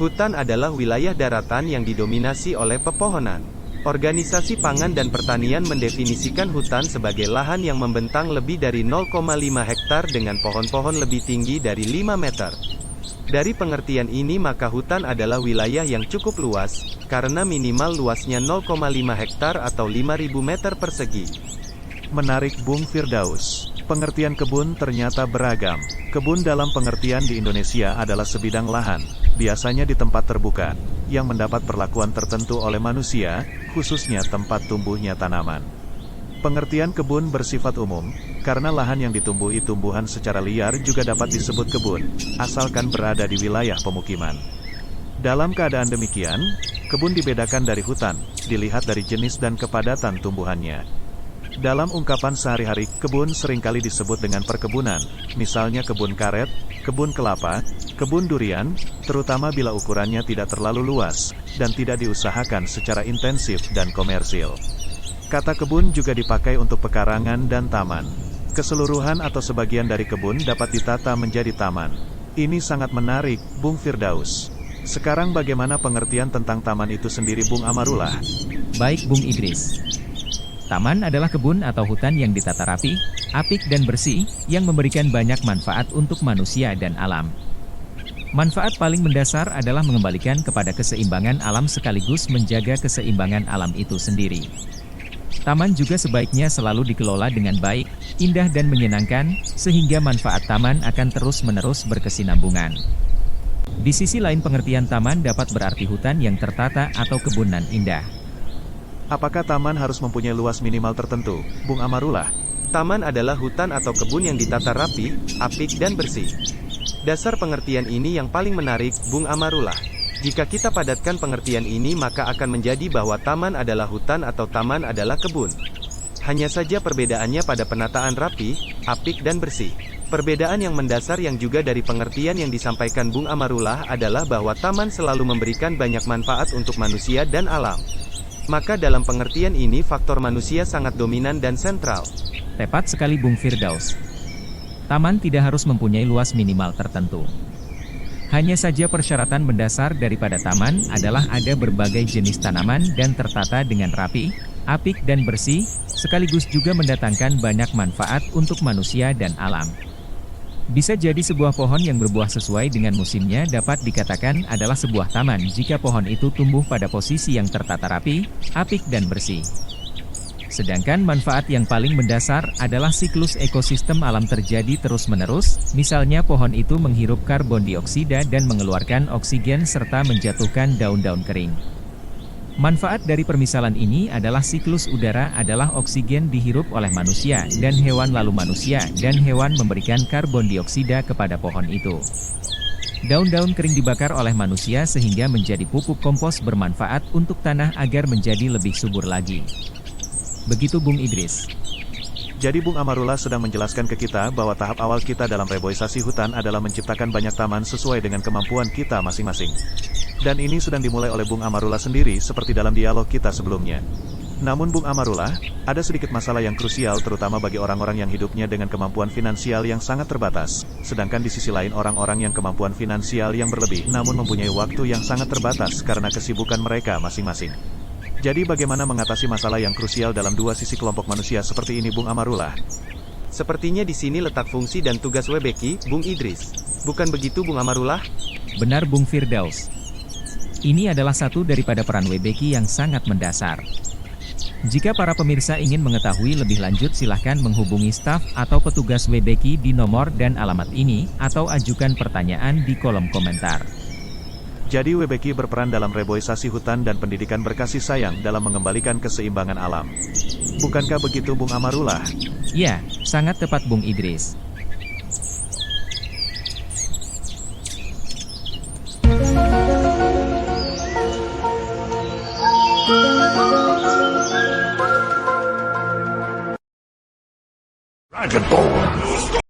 Hutan adalah wilayah daratan yang didominasi oleh pepohonan. Organisasi Pangan dan Pertanian mendefinisikan hutan sebagai lahan yang membentang lebih dari 0,5 hektar dengan pohon-pohon lebih tinggi dari 5 meter. Dari pengertian ini maka hutan adalah wilayah yang cukup luas, karena minimal luasnya 0,5 hektar atau 5.000 meter persegi. Menarik Bung Firdaus. Pengertian kebun ternyata beragam. Kebun dalam pengertian di Indonesia adalah sebidang lahan, biasanya di tempat terbuka, yang mendapat perlakuan tertentu oleh manusia, khususnya tempat tumbuhnya tanaman. Pengertian kebun bersifat umum, karena lahan yang ditumbuhi tumbuhan secara liar juga dapat disebut kebun, asalkan berada di wilayah pemukiman. Dalam keadaan demikian, kebun dibedakan dari hutan, dilihat dari jenis dan kepadatan tumbuhannya. Dalam ungkapan sehari-hari, kebun seringkali disebut dengan perkebunan, misalnya kebun karet, kebun kelapa, kebun durian, terutama bila ukurannya tidak terlalu luas, dan tidak diusahakan secara intensif dan komersil. Kata kebun juga dipakai untuk pekarangan dan taman. Keseluruhan atau sebagian dari kebun dapat ditata menjadi taman. Ini sangat menarik, Bung Firdaus. Sekarang bagaimana pengertian tentang taman itu sendiri, Bung Amarullah? Baik Bung Idris. Taman adalah kebun atau hutan yang ditata rapi, apik dan bersih, yang memberikan banyak manfaat untuk manusia dan alam. Manfaat paling mendasar adalah mengembalikan kepada keseimbangan alam sekaligus menjaga keseimbangan alam itu sendiri. Taman juga sebaiknya selalu dikelola dengan baik, indah dan menyenangkan, sehingga manfaat taman akan terus-menerus berkesinambungan. Di sisi lain pengertian taman dapat berarti hutan yang tertata atau kebunan indah. Apakah taman harus mempunyai luas minimal tertentu, Bung Amarullah? Taman adalah hutan atau kebun yang ditata rapi, apik dan bersih. Dasar pengertian ini yang paling menarik, Bung Amarullah. Jika kita padatkan pengertian ini maka akan menjadi bahwa taman adalah hutan atau taman adalah kebun. Hanya saja perbedaannya pada penataan rapi, apik dan bersih. Perbedaan yang mendasar yang juga dari pengertian yang disampaikan Bung Amarullah adalah bahwa taman selalu memberikan banyak manfaat untuk manusia dan alam. Maka dalam pengertian ini faktor manusia sangat dominan dan sentral. Tepat sekali Bung Firdaus. Taman tidak harus mempunyai luas minimal tertentu. Hanya saja persyaratan mendasar daripada taman adalah ada berbagai jenis tanaman dan tertata dengan rapi, apik dan bersih, sekaligus juga mendatangkan banyak manfaat untuk manusia dan alam. Bisa jadi sebuah pohon yang berbuah sesuai dengan musimnya dapat dikatakan adalah sebuah taman jika pohon itu tumbuh pada posisi yang tertata rapi, apik dan bersih. Sedangkan manfaat yang paling mendasar adalah siklus ekosistem alam terjadi terus-menerus, misalnya pohon itu menghirup karbon dioksida dan mengeluarkan oksigen serta menjatuhkan daun-daun kering. Manfaat dari permisalan ini adalah siklus udara adalah oksigen dihirup oleh manusia dan hewan lalu manusia dan hewan memberikan karbon dioksida kepada pohon itu. Daun-daun kering dibakar oleh manusia sehingga menjadi pupuk kompos bermanfaat untuk tanah agar menjadi lebih subur lagi. Begitu Bung Idris. Jadi Bung Amarullah sedang menjelaskan ke kita bahwa tahap awal kita dalam reboisasi hutan adalah menciptakan banyak taman sesuai dengan kemampuan kita masing-masing. Dan ini sedang dimulai oleh Bung Amarullah sendiri seperti dalam dialog kita sebelumnya. Namun Bung Amarullah, ada sedikit masalah yang krusial terutama bagi orang-orang yang hidupnya dengan kemampuan finansial yang sangat terbatas. Sedangkan di sisi lain orang-orang yang kemampuan finansial yang berlebih namun mempunyai waktu yang sangat terbatas karena kesibukan mereka masing-masing. Jadi bagaimana mengatasi masalah yang krusial dalam dua sisi kelompok manusia seperti ini Bung Amarullah? Sepertinya di sini letak fungsi dan tugas WBK, Bung Idris. Bukan begitu Bung Amarullah? Benar Bung Firdaus. Ini adalah satu daripada peran WBK yang sangat mendasar. Jika para pemirsa ingin mengetahui lebih lanjut silahkan menghubungi staf atau petugas WBK di nomor dan alamat ini, atau ajukan pertanyaan di kolom komentar. Jadi WBK berperan dalam reboisasi hutan dan pendidikan berkasih sayang dalam mengembalikan keseimbangan alam. Bukankah begitu Bung Amarullah? Ya, sangat tepat Bung Idris.